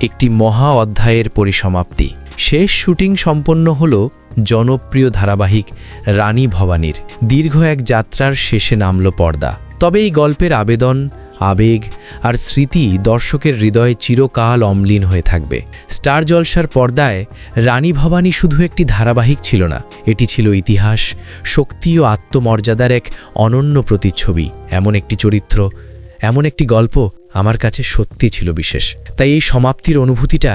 একটি মহা অধ্যায়ের পরিসমাপ্তি। শেষ শুটিং সম্পন্ন হল জনপ্রিয় ধারাবাহিক রানী ভবানীর। দীর্ঘ এক যাত্রার শেষে নামল পর্দা। তবে এই গল্পের আবেদন, আবেগ আর স্মৃতি দর্শকের হৃদয়ে চিরকাল অম্লীন হয়ে থাকবে। স্টার জলসার পর্দায় রানী ভবানী শুধু একটি ধারাবাহিক ছিল না, এটি ছিল ইতিহাস, শক্তি ও আত্মমর্যাদার এক অনন্য প্রতিচ্ছবি। এমন একটি চরিত্র, এমন একটি গল্প আমার কাছে সত্যি ছিল বিশেষ। তাই এই সমাপ্তির অনুভূতিটা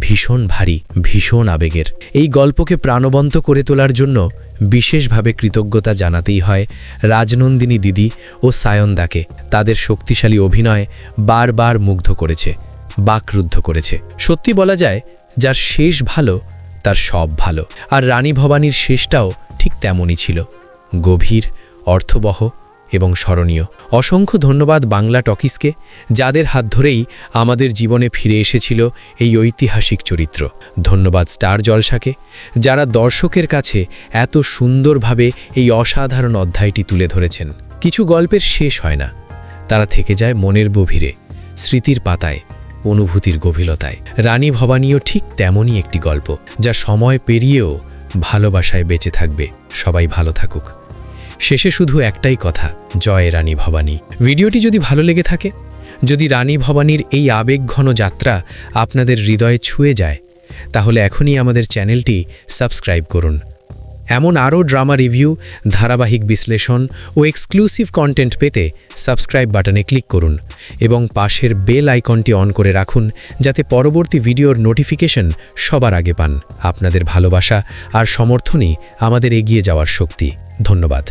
ভীষণ ভারী, ভীষণ আবেগের। এই গল্পকে প্রাণবন্ত করে তোলার জন্য বিশেষভাবে কৃতজ্ঞতা জানাতেই হয় রাজনন্দিনী দিদি ও সায়নদাকে। তাদের শক্তিশালী অভিনয় বারবার মুগ্ধ করেছে, বাকরুদ্ধ করেছে। সত্যি বলা যায়, যার শেষ ভালো তার সব ভালো। আর রানী ভবানীর শেষটাও ঠিক তেমনই ছিল, গভীর, অর্থবহ এবং স্মরণীয়। অসংখ্য ধন্যবাদ বাংলা টকিজকে, যাদের হাত ধরেই আমাদের জীবনে ফিরে এসেছিল এই ঐতিহাসিক চরিত্র। ধন্যবাদ স্টার জলসাকে, যারা দর্শকের কাছে এত সুন্দরভাবে এই অসাধারণ অধ্যায়টি তুলে ধরেছেন। কিছু গল্পের শেষ হয় না, তারা থেকে যায় মনের গভীরে, স্মৃতির পাতায়, অনুভূতির গভীরতায়। রানী ভবানীও ঠিক তেমনই একটি গল্প, যা সময় পেরিয়েও ভালোবাসায় বেঁচে থাকবে। সবাই ভালো থাকুক। শেষে শুধু একটাই কথা, জয় রানী ভবানী। ভিডিওটি যদি ভালো লেগে থাকে, যদি রানী ভবানীর এই আবেগঘন যাত্রা আপনাদের হৃদয়ে ছুঁয়ে যায়, তাহলে এখনই আমাদের চ্যানেলটি সাবস্ক্রাইব করুন। এমন আরও ড্রামা রিভিউ, ধারাবাহিক বিশ্লেষণ ও এক্সক্লুসিভ কন্টেন্ট পেতে সাবস্ক্রাইব বাটনে ক্লিক করুন এবং পাশের বেল আইকনটি অন করে রাখুন, যাতে পরবর্তী ভিডিওর নোটিফিকেশন সবার আগে পান। আপনাদের ভালোবাসা আর সমর্থনই আমাদের এগিয়ে যাওয়ার শক্তি। ধন্যবাদ।